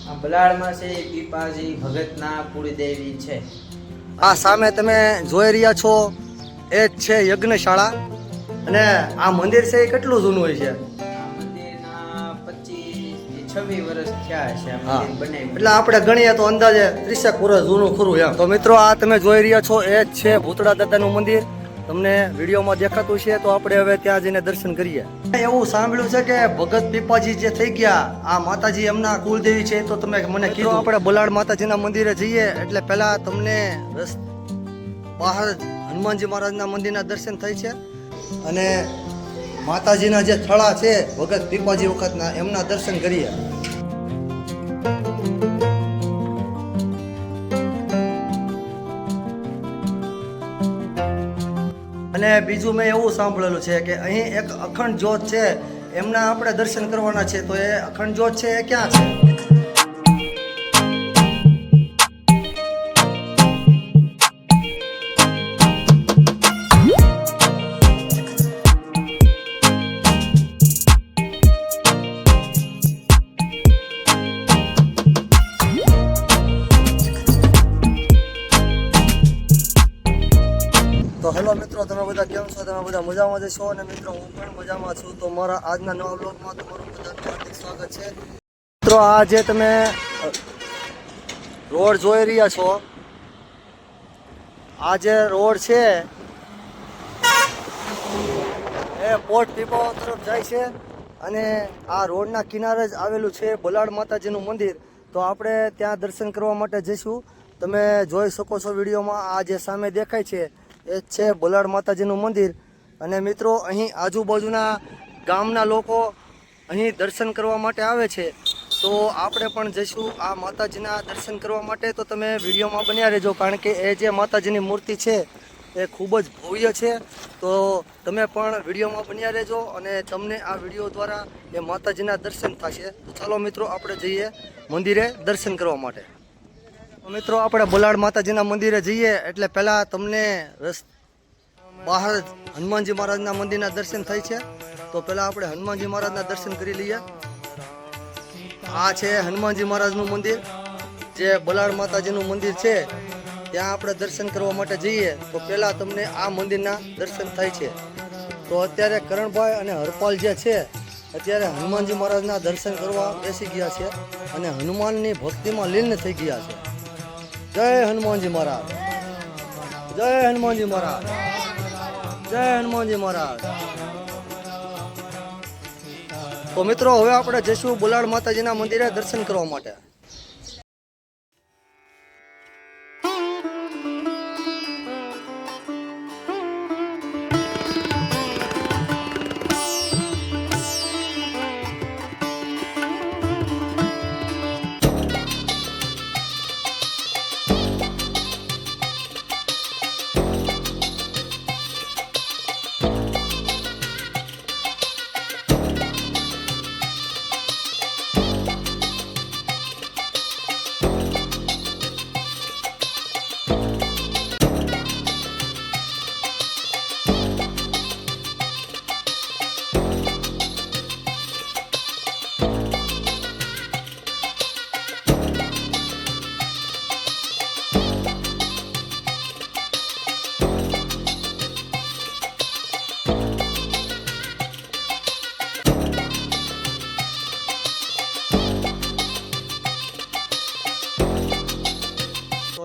આ બલાળમાં છે પીપાજી ભગતના કુળદેવી છે. આ સામે તમે જોઈ રહ્યા છો એ જ છે યજ્ઞશાળા. અને આ મંદિર છે એ કેટલું જૂનું હોય છે? આ મંદિરના 25-26 વર્ષ થયા છે આ હા, મંદિર બને. એટલે આપણે ગણીએ તો અંદાજે 30 વર્ષ જૂનું ખરું એમ. તો મિત્રો આ તમે જોઈ રહ્યા છો એ જ છે ભૂતળા દાદાનું મંદિર. તમને વિડીયોમાં દેખાતું છે તો આપણે હવે ત્યાં જઈને દર્શન કરીએ. એવું સાંભળ્યું છે કે ભગત પીપાજી જે થઈ ગયા આ માતાજી એમના કુલદેવી છે, તો તમે મને કીધું આપણે બલાડ માતાજીના મંદિરે જઈએ એટલે પહેલા તમને બહાર હનુમાનજી મહારાજના મંદિરના દર્શન થાય છે અને માતાજીના જે થળા છે ભગત પીપાજી વખતના એમના દર્શન કરીએ. અને બીજું મેં એવું સાંભળેલું છે કે અહીં એક અખંડ જ્યોત છે એમના આપણે દર્શન કરવાના છે. તો એ અખંડ જ્યોત છે એ ક્યાં છે? તો હેલો મિત્રો, તમે બધા કેમ છો? તમે બધા મજામાં જ છો? અને મિત્રો હું પણ મજામાં છું. તો મારા આજના નવા બ્લોગમાં તમારું બધાનું હાર્દિક સ્વાગત છે. મિત્રો આ જે તમે રોડ જોઈ રહ્યા છો, આ જે રોડ છે એ પોર્ટ પીપાવા તરફ જાય છે અને આ રોડના કિનારે જ આવેલું છે બલાડ માતાજીનું મંદિર. તો આપણે ત્યાં દર્શન કરવા માટે જઈશું. તમે જોઈ શકો છો વિડીયોમાં આ જે સામે દેખાય છે એ છે બલાડ માતાજીનું મંદિર. અને મિત્રો અહીં આજુબાજુના ગામના લોકો અહીં દર્શન કરવા માટે આવે છે. તો આપણે પણ જઈશું આ માતાજીના દર્શન કરવા માટે. તો તમે વિડીયોમાં બન્યા રહેજો, કારણ કે એ જે માતાજીની મૂર્તિ છે એ ખૂબ જ ભવ્ય છે. તો તમે પણ વિડીયોમાં બન્યા રહેજો અને તમને આ વિડીયો દ્વારા એ માતાજીના દર્શન થશે. તો ચાલો મિત્રો આપણે જઈએ મંદિરે દર્શન કરવા માટે. મિત્રો આપણે બલાડ માતાજીના મંદિરે જઈએ એટલે પહેલાં તમને બહાર હનુમાનજી મહારાજના મંદિરના દર્શન થાય છે. તો પહેલાં આપણે હનુમાનજી મહારાજના દર્શન કરી લઈએ. આ છે હનુમાનજી મહારાજનું મંદિર, જે બલાડ માતાજીનું મંદિર છે ત્યાં આપણે દર્શન કરવા માટે જઈએ તો પહેલાં તમને આ મંદિરના દર્શન થાય છે. તો અત્યારે કરણભાઈ અને હરપાલ જે છે અત્યારે હનુમાનજી મહારાજના દર્શન કરવા બેસી ગયા છે અને હનુમાનની ભક્તિમાં લીન થઈ ગયા છે. જય હનુમાનજી મહારાજ, જય હનુમાનજી મહારાજ, જય હનુમાનજી મહારાજ. તો મિત્રો હવે આપણે જઈશું બલાડ માતાજીના મંદિરે દર્શન કરવા માટે.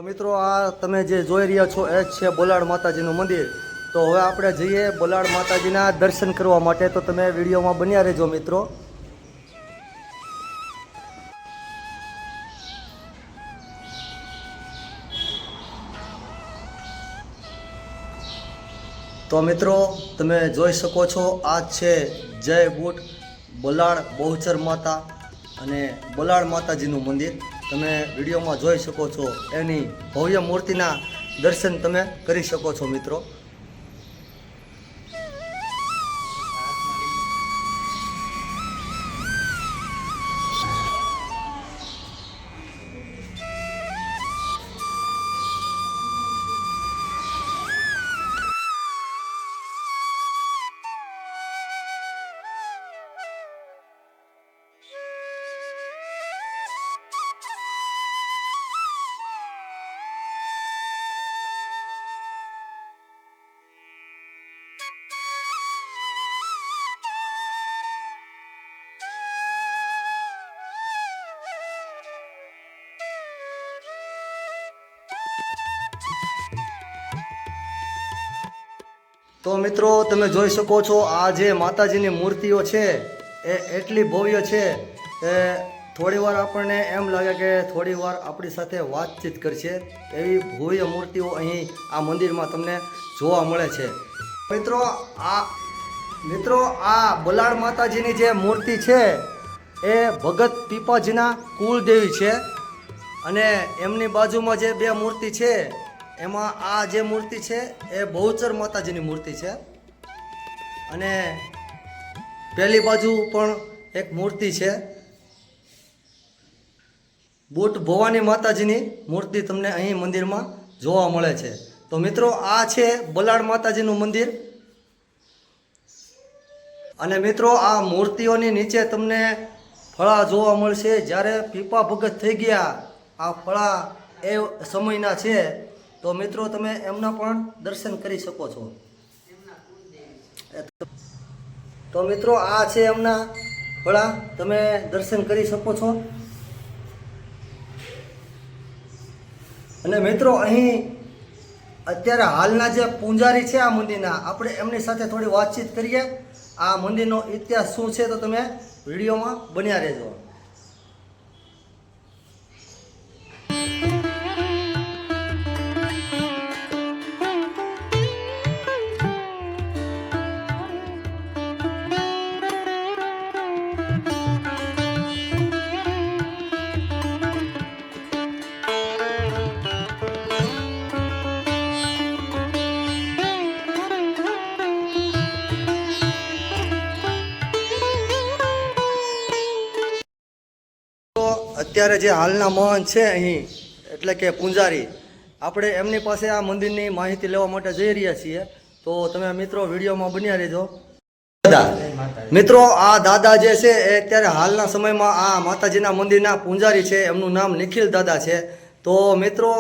મિત્રો આ તમે જે જોઈ રહ્યા છો એ જ છે બલાડ માતાજીનું મંદિર. તો હવે આપણે જઈએ બલાડ માતાજીના દર્શન કરવા માટે. તો તમે વિડીયોમાં બન્યા રહેજો મિત્રો. તો મિત્રો તમે જોઈ શકો છો આ છે જય બુટ બલાડ બહુચર માતા અને બલાડ માતાજીનું મંદિર. તમે વિડીયોમાં જોઈ શકો છો એની ભવ્ય મૂર્તિના દર્શન તમે કરી શકો છો મિત્રો. તો મિત્રો તમે જોઈ શકો છો આ જે માતાજીની મૂર્તિઓ છે એ એટલી ભવ્ય છે કે થોડી વાર આપણને એમ લાગે કે થોડી વાર આપણી સાથે વાતચીત કરશે એવી ભવ્ય મૂર્તિઓ અહીં આ મંદિરમાં તમને જોવા મળે છે. મિત્રો આ બલાડ માતાજીની જે મૂર્તિ છે એ ભગત પીપાજીના કુળદેવી છે અને એમની બાજુમાં જે બે મૂર્તિ છે એમાં આ જે મૂર્તિ છે એ બહુચર માતાજીની મૂર્તિ છે અને પહેલી બાજુ પણ એક મૂર્તિ છે બુટ ભવાની માતાજીની મૂર્તિ તમને અહીં મંદિરમાં જોવા મળે છે. તો મિત્રો આ છે બલાડ માતાજીનું મંદિર અને મિત્રો આ મૂર્તિઓની નીચે તમને ફળા જોવા મળશે. જ્યારે પીપા ભગત થઈ ગયા આ ફળા એ સમયના છે તો મિત્રો તમે એમના પણ દર્શન કરી શકો છો. તો મિત્રો આ છે એમના ફળા, તમે દર્શન કરી શકો છો. અને મિત્રો અહીં અત્યારે હાલના જે પૂંજારી છે આ મંદિરના, આપણે એમની સાથે થોડી વાતચીત કરીએ. આ મંદિરનો ઇતિહાસ શું છે તો તમે વિડીયોમાં બન્યા રહેજો. અત્યારે જે હાલના મહંત છે અહીં એટલે કે પૂંજારી, આપણે એમની પાસે આ મંદિરની માહિતી લેવા માટે જઈ રહ્યા છીએ. તો તમે મિત્રો વિડીયોમાં બન્યા રહેજો. મિત્રો આ દાદા જે છે એ અત્યારે હાલના સમયમાં આ માતાજીના મંદિરના પૂંજારી છે. એમનું નામ નિખિલ દાદા છે. તો મિત્રો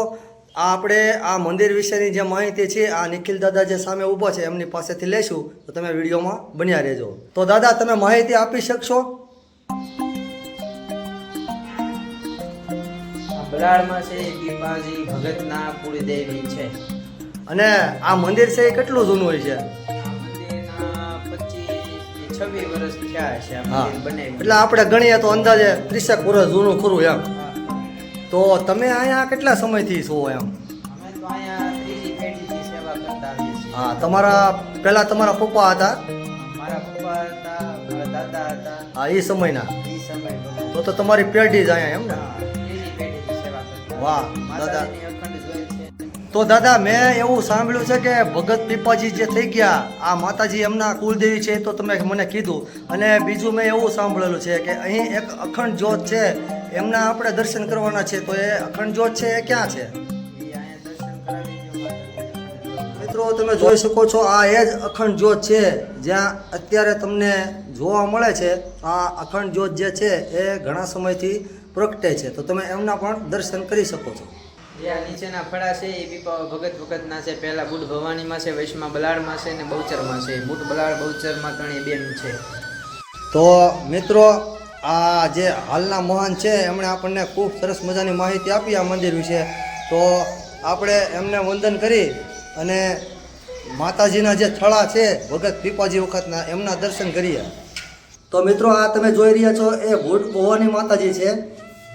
આપણે આ મંદિર વિશેની જે માહિતી છે આ નિખિલ દાદા જે સામે ઊભા છે એમની પાસેથી લેશું. તો તમે વિડીયોમાં બન્યા રહેજો. તો દાદા તમે માહિતી આપી શકશો? બલાડમાં છે પીપાજી ભગતના કુળદેવી છે અને આ મંદિર છે એ કેટલું જૂનું હોય છે? આ મંદિરના 25-26 વર્ષ થયા છે આ હા, મંદિર બનાવ્યું. એટલે આપણે ગણીએ તો અંદાજે 30 વર્ષ જૂનું ખરું એમ. તો તમે અહીંયા કેટલા સમયથી છો એમ? અમે તો અહીંયા ત્રીજી પેઢીથી સેવા કરતા આવીએ છીએ. હા, તમારા પહેલા તમારા પપ્પા હતા? મારા પપ્પા હતા, મારા દાદા હતા, હા, એ સમયના. એ સમય બધા. તો તમારી પેઢી જ અહીંયા એમ ને? હા, ત્રીજી પેઢીથી સેવા કરતા. વાહ દાદા. માતાજીની અખંડ જોઈ છે. તો દાદા મેં એવું સાંભળ્યું છે કે ભગત પીપાજી જે થઈ ગયા આ માતાજી એમના કુલદેવી છે તો તમે મને કીધું. અને બીજું મેં એવું સાંભળેલું છે કે અહીં એક અખંડ જ્યોત છે એમના આપણે દર્શન કરવાના છે. તો એ અખંડ જ્યોત છે એ ક્યાં છે? એ અહીંયા દર્શન કરાવી દો માતાજીના. મિત્રો તમે જોઈ શકો છો આ એ જ અખંડ જ્યોત છે જ્યાં અત્યારે તમને જોવા મળે છે. આ અખંડ જ્યોત જે છે એ ઘણા સમયથી પ્રગટે છે. તો તમે એમના પણ દર્શન કરી શકો છો. જે આ નીચેના ફળા છે એ પીપા ભગતના છે. પહેલા બુટ ભવાનીમાં છે, વૈશમાં બલાડમાં છે અને બહુચરમાં છે. બુટ બલાડ બહુચરમાં ત્રણેય બેનું છે. તો મિત્રો આ જે હાલના મહાન છે એમણે આપણને ખૂબ સરસ મજાની માહિતી આપી આ મંદિર વિશે. તો આપણે એમને વંદન કરી અને માતાજીના જે થળા છે ભગત પીપાજી વખતના એમના દર્શન કરીએ. તો મિત્રો આ તમે જોઈ રહ્યા છો એ ભૂટ ભવાની માતાજી છે.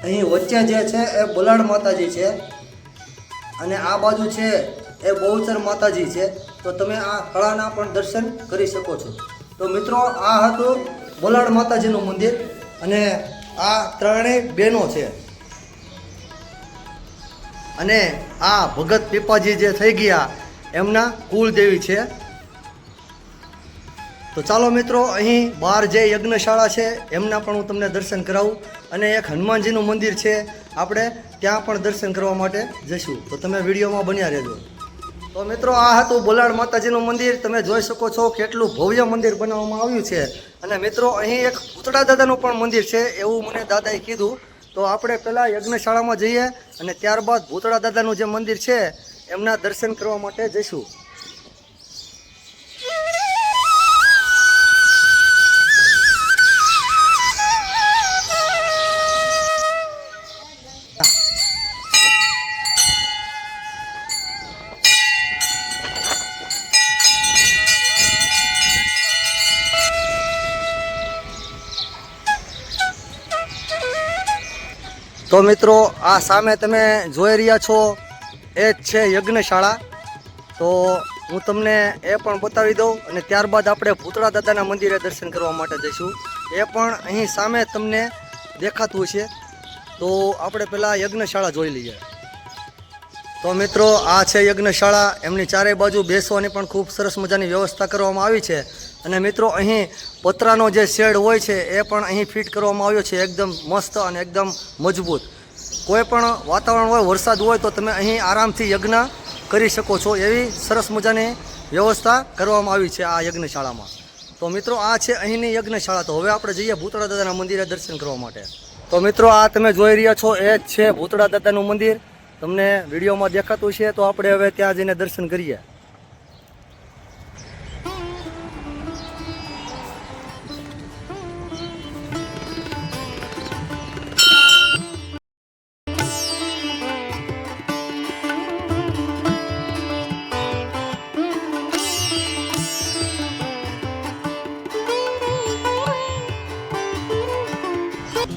અહીં વચ્ચે જે છે એ બલાડ માતાજી છે અને આ બાજુ છે એ બહુચર માતાજી છે. તો તમે આ થળાના પણ દર્શન કરી શકો છો. તો મિત્રો આ હતું બલાડ માતાજીનું મંદિર અને આ ત્રણેય બહેનો છે અને આ ભગત પીપાજી જે થઈ ગયા એમના કુલદેવી છે. તો ચાલો મિત્રો અહીં બહાર જે યજ્ઞશાળા છે એમના પણ હું તમને દર્શન કરાવું અને એક હનુમાનજીનું મંદિર છે આપણે ત્યાં પણ દર્શન કરવા માટે જઈશું. તો તમે વિડીયોમાં બન્યા રહેજો. તો મિત્રો આ હતું બલાડ માતાજીનું મંદિર. તમે જોઈ શકો છો કેટલું ભવ્ય મંદિર બનાવવામાં આવ્યું છે. અને મિત્રો અહીં એક ભૂતળા દાદાનું પણ મંદિર છે એવું મને દાદાએ કીધું. તો આપણે પહેલાં યજ્ઞશાળામાં જઈએ અને ત્યારબાદ ભૂતળા દાદાનું જે મંદિર છે એમના દર્શન કરવા માટે જઈશું. તો મિત્રો આ સામે તમે જોઈ રહ્યા છો એ જ છે યજ્ઞશાળા. તો હું તમને એ પણ બતાવી દઉં અને ત્યારબાદ આપણે ભૂતળા દાદાના મંદિરે દર્શન કરવા માટે જઈશું. એ પણ અહીં સામે તમને દેખાતું છે. તો આપણે પહેલાં યજ્ઞશાળા જોઈ લઈએ. તો મિત્રો આ છે યજ્ઞશાળા. એમની ચારે બાજુ બેસવાની પણ ખૂબ સરસ મજાની વ્યવસ્થા કરવામાં આવી છે. અને મિત્રો અહીં પતરાનો જે શેડ હોય છે એ પણ અહીં ફિટ કરવામાં આવ્યો છે, એકદમ મસ્ત અને એકદમ મજબૂત. કોઈ પણ વાતાવરણ હોય, વરસાદ હોય તો તમે અહીં આરામથી યજ્ઞ કરી શકો છો, એવી સરસ મજાની વ્યવસ્થા કરવામાં આવી છે આ યજ્ઞશાળામાં. તો મિત્રો આ છે અહીંની યજ્ઞશાળા. તો હવે આપણે જઈએ ભૂતળા દાદાના મંદિરે દર્શન કરવા માટે. તો મિત્રો આ તમે જોઈ રહ્યા છો એ જ છે ભૂતળા દાદાનું મંદિર. તમને વિડીયોમાં દેખાતું છે. તો આપણે હવે ત્યાં જઈને દર્શન કરીએ.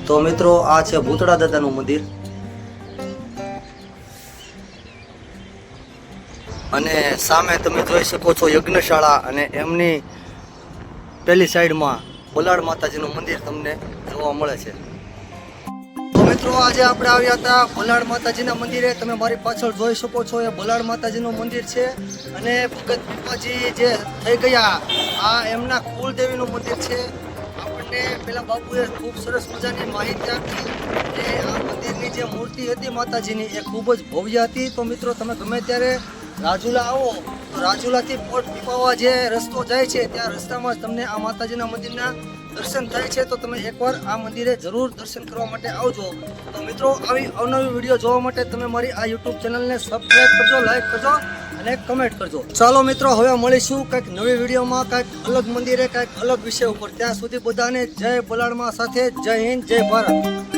તો મિત્રો આ છે ભૂતળા દાદાનું મંદિર. અને સામે તમે જોઈ શકો છો યજ્ઞશાળા, અને એમની પેલી સાઈડમાં બલાડ માતાજીનું મંદિર તમને જોવા મળે છે. તો મિત્રો આજે આપણે આવ્યા હતા બલાડ માતાજીના મંદિરે. તમે મારી પાછળ જોઈ શકો છો એ બલાડ માતાજીનું મંદિર છે. અને ભગત પીપાજી જે થઈ ગયા, આ એમના કુલદેવીનું મંદિર છે. આપણને પેલા બાપુએ ખૂબ સરસ મજાની માહિતી આપી કે આ મંદિરની જે મૂર્તિ હતી માતાજીની એ ખૂબ જ ભવ્ય હતી. તો મિત્રો તમે ગમે ત્યારે રાજુલા આવો તો રાજુલાથી પોટ પીપાવા જે રસ્તો જાય છે, ત્યાં રસ્તામાં જ તમને આ માતાજીના મંદિરના દર્શન થાય છે. તો તમે એકવાર આ મંદિરે જરૂર દર્શન કરવા માટે આવજો. તો મિત્રો આવી અવનવી વિડીયો જોવા માટે તમે મારી આ યુટ્યુબ ચેનલને સબસ્ક્રાઈબ કરજો, લાઈક કરજો અને કમેન્ટ કરજો. ચાલો મિત્રો હવે મળીશું કંઈક નવી વિડીયોમાં, કંઈક અલગ મંદિરે, કંઈક અલગ વિષય ઉપર. ત્યાં સુધી બધાને જય બલાડમાં સાથે, જય હિન્દ, જય ભારત.